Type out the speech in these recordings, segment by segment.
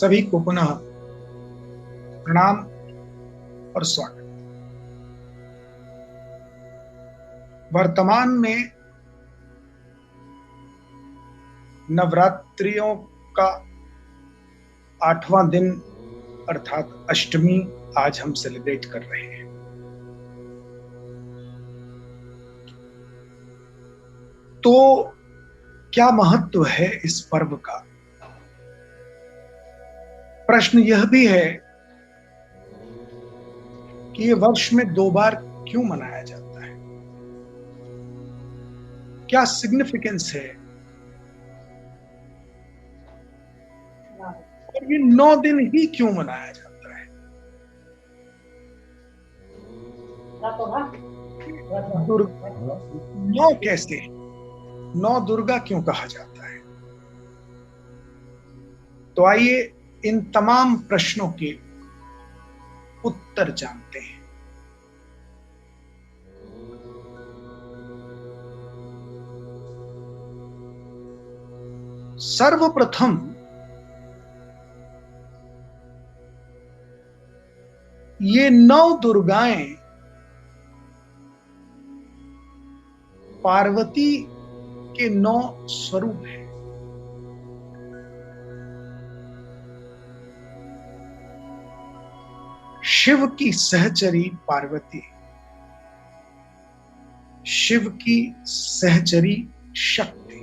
सभी को पुनः प्रणाम और स्वागत। वर्तमान में नवरात्रियों का 8वां दिन अर्थात अष्टमी आज हम सेलिब्रेट कर रहे हैं। तो क्या महत्व है इस पर्व का? प्रश्न यह भी है कि ये वर्ष में 2 बार क्यों मनाया जाता है? क्या सिग्निफिकेंस है? और ये 9 दिन ही क्यों मनाया जाता है? नौ कैसे? 9 दुर्गा क्यों कहा जाता है? तो आइए इन तमाम प्रश्नों के उत्तर जानते हैं। सर्वप्रथम ये 9 दुर्गाएं पार्वती के 9 स्वरूप हैं। शिव की सहचरी पार्वती, शिव की सहचरी शक्ति।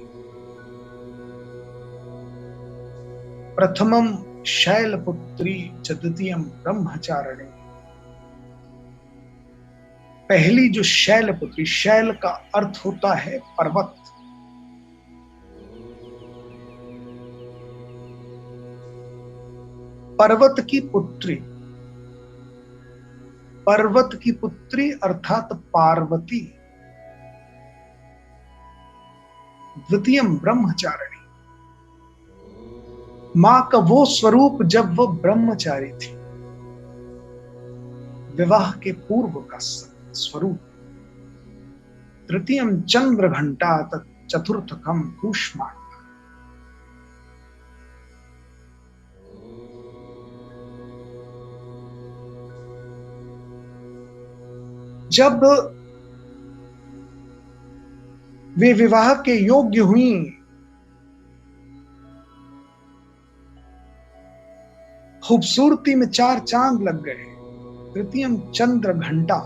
प्रथमम शैलपुत्री च द्वितीयम ब्रह्मचारिणी। पहली जो शैलपुत्री, शैल का अर्थ होता है पर्वत। पर्वत की पुत्री, पर्वत की पुत्री अर्थात पार्वती। द्वितीयम ब्रह्मचारिणी, मां का वो स्वरूप जब वो ब्रह्मचारी थी, विवाह के पूर्व का स्वरूप। तृतीयम चंद्र घंटा चतुर्थकम कूष्मांड। जब वे विवाह के योग्य हुई, खूबसूरती में 4 चांद लग गए। तृतीयम चंद्र घंटा,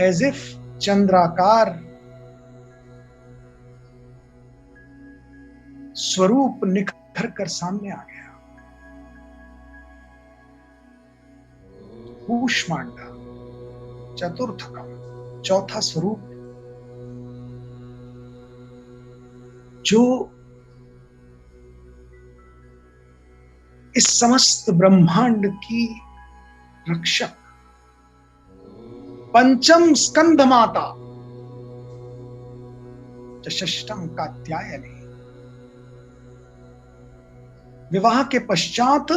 एज इफ चंद्राकार स्वरूप निखर कर सामने आ गया। कूष्मांडा चतुर्थकम, चौथा स्वरूप जो इस समस्त ब्रह्मांड की रक्षक। पंचम स्कंध माता षष्ठम कात्यायनी। विवाह के पश्चात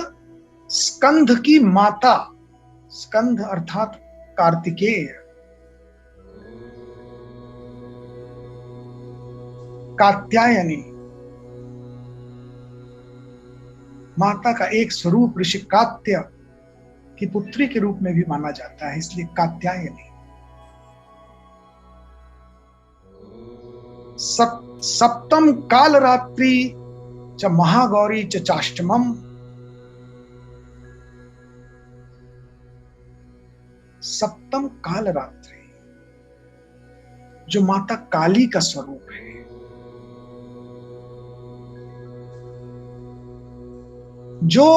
स्कंध की माता, स्कंध अर्थात कार्तिकेय, कात्यायनी। माता का एक स्वरूप ऋषि कात्य की पुत्री के रूप में भी माना जाता है, इसलिए कात्यायनी। सप्तम काल रात्रि च महागौरी च चाष्टमम। सप्तम काल रात्रि जो माता काली का स्वरूप है। जो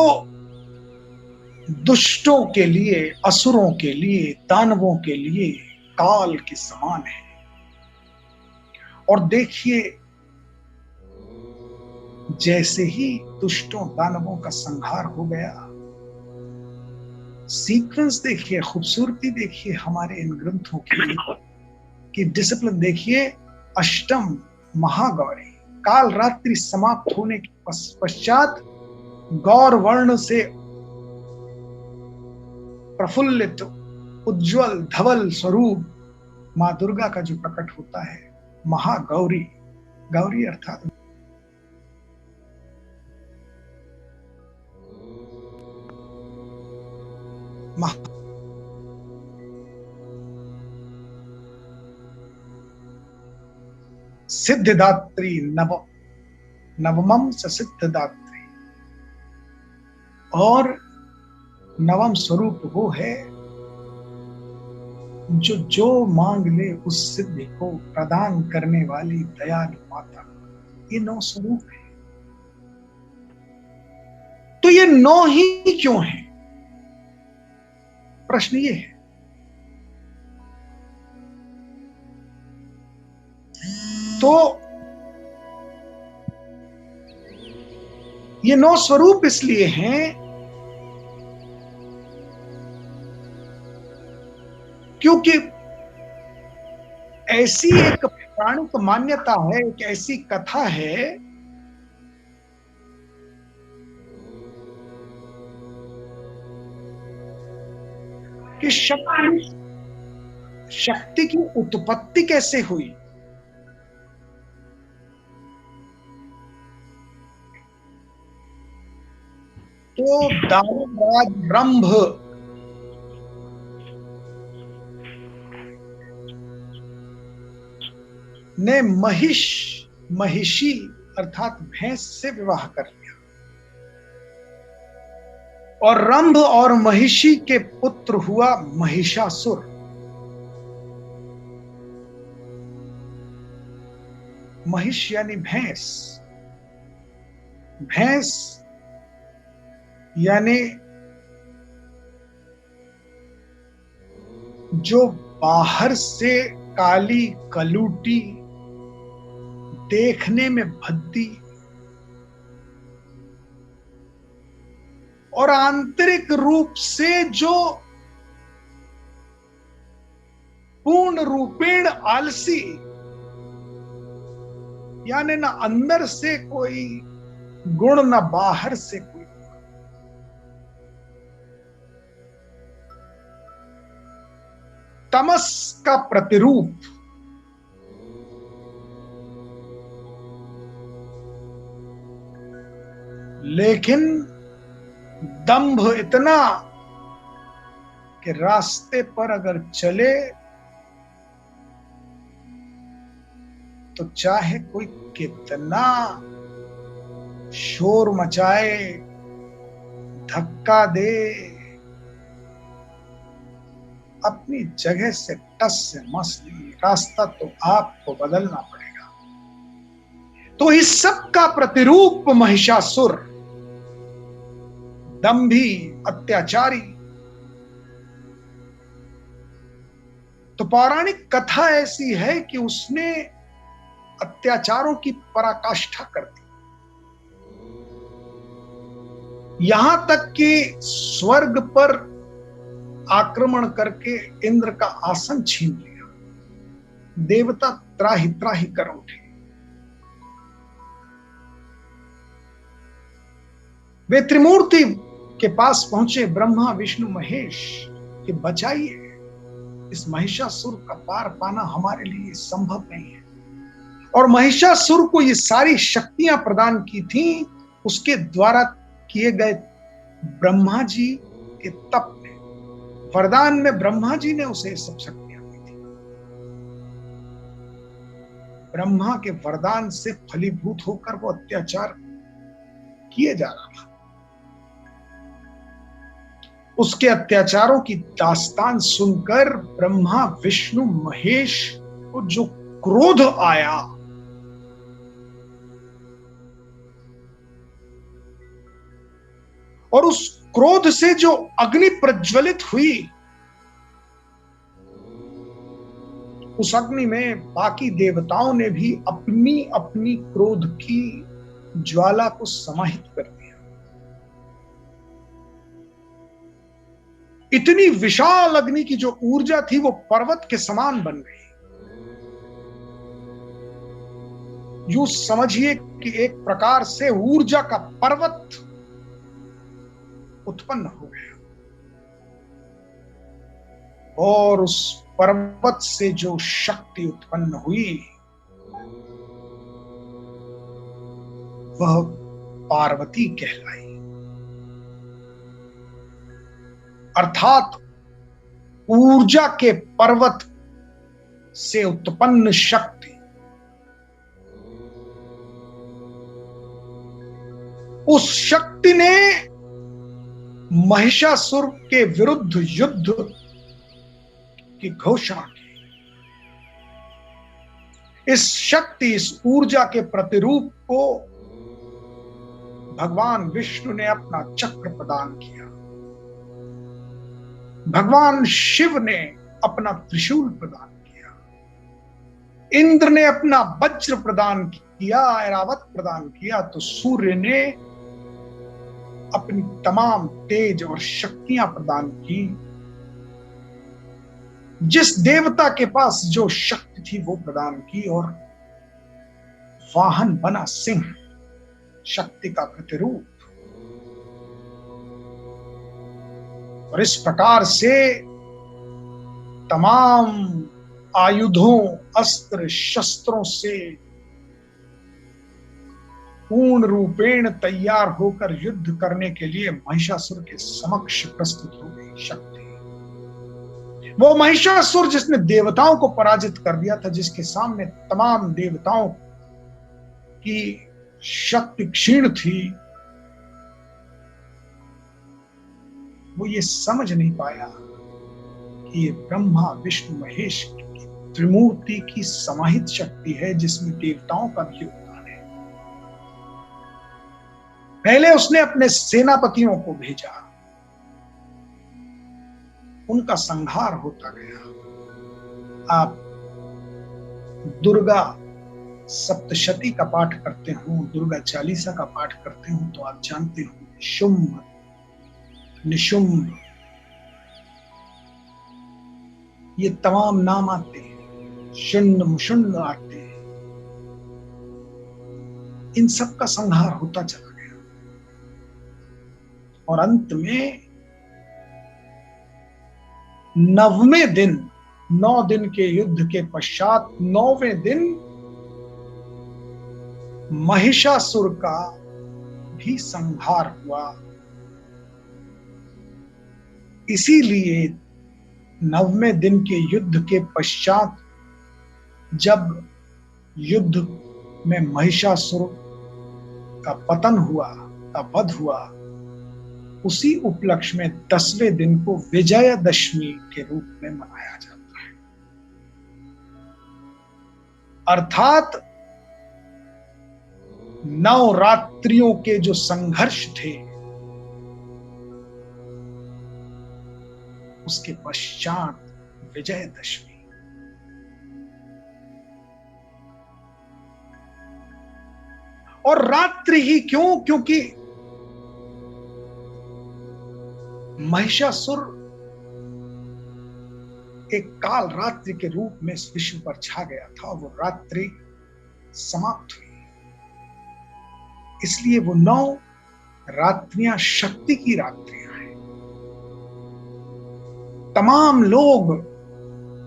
दुष्टों के लिए, असुरों के लिए, दानवों के लिए काल के समान है। और देखिए, जैसे ही दुष्टों दानवों का संहार हो गया, सीक्वेंस देखिए, खूबसूरती देखिए हमारे इन ग्रंथों की डिसिप्लिन देखिए। अष्टम महागौरी, काल रात्रि समाप्त होने के पश्चात गौर वर्ण से प्रफुल्लित उज्जवल धवल स्वरूप मां दुर्गा का जो प्रकट होता है, महागौरी। गौरी अर्थात सिद्धिदात्री नवमम स सिद्धिदात्री, और नवम स्वरूप वो है जो मांग ले उस सिद्धि को प्रदान करने वाली दयालु माता। ये 9 स्वरूप है। तो ये 9 ही क्यों है? प्रश्न ये है। तो ये 9 स्वरूप इसलिए हैं क्योंकि ऐसी एक पौराणिक मान्यता है, एक ऐसी कथा है कि शक्ति की उत्पत्ति कैसे हुई। तो दारुराज रंभ ने महिषी अर्थात भैंस से विवाह कर लिया, और रंभ और महिषी के पुत्र हुआ महिषासुर। महिष यानी भैंस, भैंस यानी जो बाहर से काली कलूटी, देखने में भद्दी, और आंतरिक रूप से जो पूर्ण रूपेण आलसी, यानी ना अंदर से कोई गुण ना बाहर से कोई। तमस का प्रतिरूप। लेकिन दंभ इतना कि रास्ते पर अगर चले तो चाहे कोई कितना शोर मचाए, धक्का दे, अपनी जगह से टस से मस नहीं, रास्ता तो आपको बदलना पड़ेगा। तो इस सब का प्रतिरूप महिषासुर, दंभी, अत्याचारी। तो पौराणिक कथा ऐसी है कि उसने अत्याचारों की पराकाष्ठा कर दी, यहां तक कि स्वर्ग पर आक्रमण करके इंद्र का आसन छीन लिया। देवता त्राहि त्राहि कर उठे। वे त्रिमूर्ति के पास पहुंचे, ब्रह्मा विष्णु महेश, कि बचाइए, इस महिषासुर का पार पाना हमारे लिए संभव नहीं है। और महिषासुर को ये सारी शक्तियां प्रदान की थी उसके द्वारा किए गए ब्रह्मा जी के तप में, वरदान में ब्रह्मा जी ने उसे सब शक्तियां दी थी। ब्रह्मा के वरदान से फलीभूत होकर वो अत्याचार किए जा रहा था। उसके अत्याचारों की दास्तान सुनकर ब्रह्मा विष्णु महेश को जो क्रोध आया, और उस क्रोध से जो अग्नि प्रज्वलित हुई, उस अग्नि में बाकी देवताओं ने भी अपनी अपनी क्रोध की ज्वाला को समाहित कर दिया। इतनी विशाल अग्नि की जो ऊर्जा थी वो पर्वत के समान बन गई। यूं समझिए कि एक प्रकार से ऊर्जा का पर्वत उत्पन्न हो गया, और उस पर्वत से जो शक्ति उत्पन्न हुई वह पार्वती कहलाई। अर्थात ऊर्जा के पर्वत से उत्पन्न शक्ति उस शक्ति ने महिषासुर के विरुद्ध युद्ध की घोषणा की। इस शक्ति, इस ऊर्जा के प्रतिरूप को भगवान विष्णु ने अपना चक्र प्रदान किया, भगवान शिव ने अपना त्रिशूल प्रदान किया, इंद्र ने अपना वज्र प्रदान किया, ऐरावत प्रदान किया, तो सूर्य ने अपनी तमाम तेज और शक्तियां प्रदान की। जिस देवता के पास जो शक्ति थी वो प्रदान की, और वाहन बना सिंह, शक्ति का प्रतिरूप। और इस प्रकार से तमाम आयुधों, अस्त्र शस्त्रों से पूर्ण रूपेण तैयार होकर युद्ध करने के लिए महिषासुर के समक्ष प्रस्तुत हो गई शक्ति। वो महिषासुर जिसने देवताओं को पराजित कर दिया था, जिसके सामने तमाम देवताओं की शक्ति क्षीण थी, वो ये समझ नहीं पाया कि ये ब्रह्मा विष्णु महेश की त्रिमूर्ति की समाहित शक्ति है, जिसमें देवताओं का भी योगदान है। पहले उसने अपने सेनापतियों को भेजा, उनका संहार होता गया। आप दुर्गा सप्तशती का पाठ करते हो, दुर्गा चालीसा का पाठ करते हो, तो आप जानते हो शुंभ, निशुंभ, ये तमाम नाम आते हैं, शुंड मुशुंड आते हैं। इन सब का संहार होता चला गया, और अंत में 9वें दिन, 9 दिन के युद्ध के पश्चात 9वें दिन महिषासुर का भी संहार हुआ। इसीलिए 9वें दिन के युद्ध के पश्चात जब युद्ध में महिषासुर का पतन हुआ, का वध हुआ, उसी उपलक्ष्य में 10वें दिन को विजयदशमी के रूप में मनाया जाता है। अर्थात 9 रात्रियों के जो संघर्ष थे, उसके पश्चात विजयदशमी। और रात्रि ही क्यों? क्योंकि महिषासुर एक काल रात्रि के रूप में इस विश्व पर छा गया था, वो रात्रि समाप्त हुई। इसलिए वो 9 रात्रियां शक्ति की रात्रियां हैं। तमाम लोग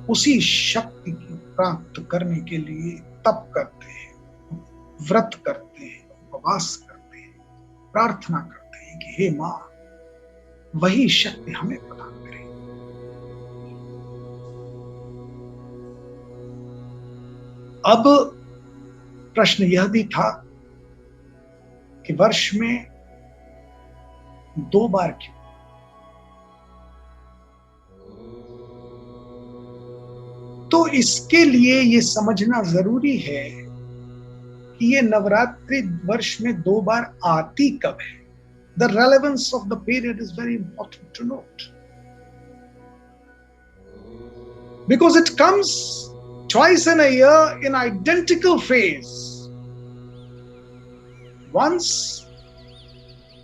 उसी शक्ति की प्राप्त करने के लिए तप करते हैं, व्रत करते हैं, उपवास करते हैं, प्रार्थना करते हैं कि हे मां, वही शक्ति हमें प्रदान करे। अब प्रश्न यह भी था कि वर्ष में 2 बार क्यों? तो इसके लिए ये समझना जरूरी है कि ये नवरात्रि वर्ष में 2 बार आती कब है। The relevance of the period is very important to note, because it comes twice in a year in identical phase. Once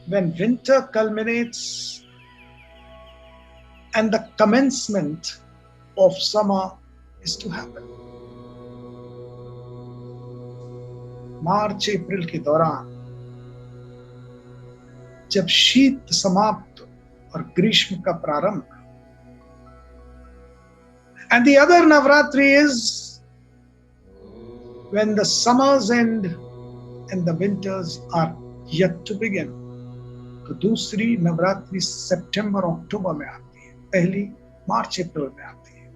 when winter culminates and the commencement of summer is to happen. मार्च अप्रैल के दौरान जब शीत समाप्त और ग्रीष्म का प्रारंभ, and the other Navratri is when the summers end and the winters are yet to begin. तो दूसरी नवरात्रि सितंबर अक्टूबर में आती पहली मार्च अप्रैल में आती है।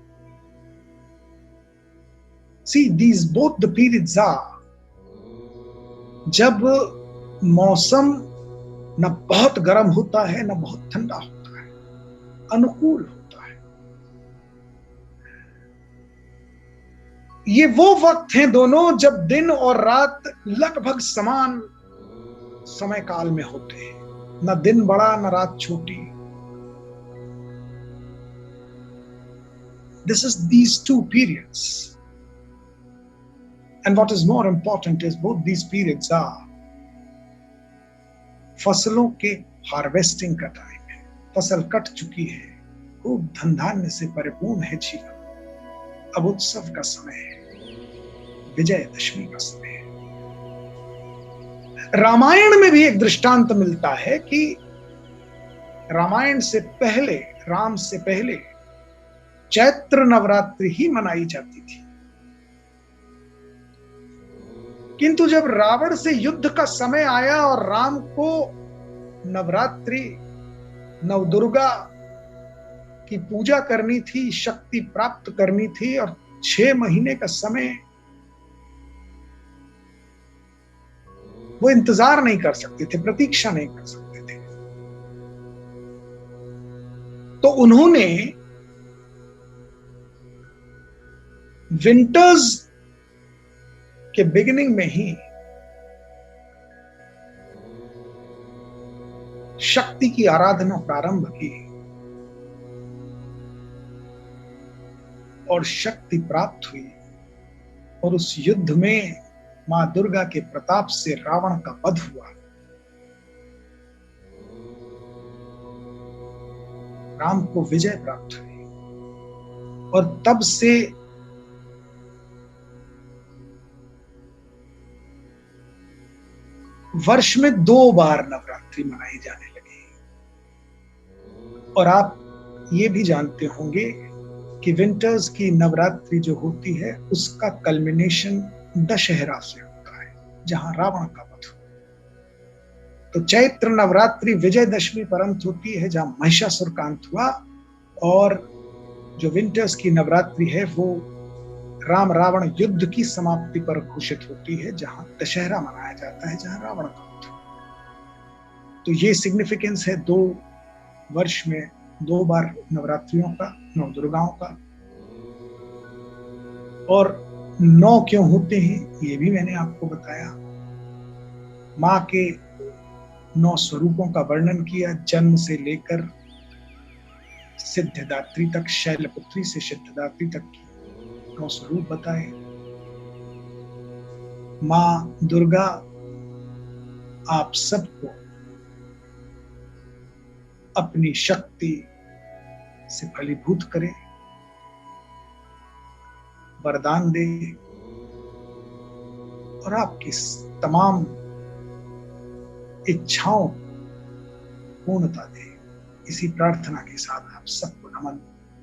See, these both the periods are जब मौसम न बहुत गर्म होता है न बहुत ठंडा होता है, अनुकूल होता है। ये वो वक्त हैं दोनों जब दिन और रात लगभग समान समय काल में होते हैं, न दिन बड़ा न रात छोटी। This is these two periods, and what is more important is both these periods are फसलों के हार्वेस्टिंग का टाइम है। फसल कट चुकी है, खूब धन धान्य से परिपूर्ण है जीवन। अब उत्सव का समय है, विजयदशमी का समय है। रामायण में भी एक दृष्टांत मिलता है कि रामायण से पहले, राम से पहले चैत्र नवरात्रि ही मनाई जाती थी, किंतु जब रावण से युद्ध का समय आया और राम को नवरात्रि, नवदुर्गा की पूजा करनी थी, शक्ति प्राप्त करनी थी, और 6 महीने का समय वो इंतजार नहीं कर सकते थे, प्रतीक्षा नहीं कर सकते थे, तो उन्होंने विंटर्स के बिगिनिंग में ही शक्ति की आराधना प्रारंभ की और शक्ति प्राप्त हुई, और उस युद्ध में मां दुर्गा के प्रताप से रावण का वध हुआ। राम को विजय प्राप्त हुई, और तब से वर्ष में 2 बार नवरात्रि मनाई जाने लगी। और आप ये भी जानते होंगे कि विंटर्स की नवरात्रि जो होती है उसका कल्मिनेशन दशहरा से होता है, जहां रावण का वध हुआ। तो चैत्र नवरात्रि विजयदशमी पर अंत होती है, जहां महिषासुर का अंत हुआ, और जो विंटर्स की नवरात्रि है वो राम रावण युद्ध की समाप्ति पर घोषित होती है, जहां दशहरा मनाया जाता है, जहां रावण का वध। तो ये सिग्निफिकेंस है 2 वर्ष में 2 बार नवरात्रियों का, नवदुर्गाओं का। और 9 क्यों होते हैं ये भी मैंने आपको बताया। मां के 9 स्वरूपों का वर्णन किया, जन्म से लेकर सिद्धदात्री तक, शैलपुत्री से सिद्धदात्री तक की 9 स्वरूप बताए। मां दुर्गा आप सबको अपनी शक्ति से फलीभूत करे, वरदान दे, और आपकी तमाम इच्छाओं पूर्णता दे। इसी प्रार्थना के साथ आप सबको नमन।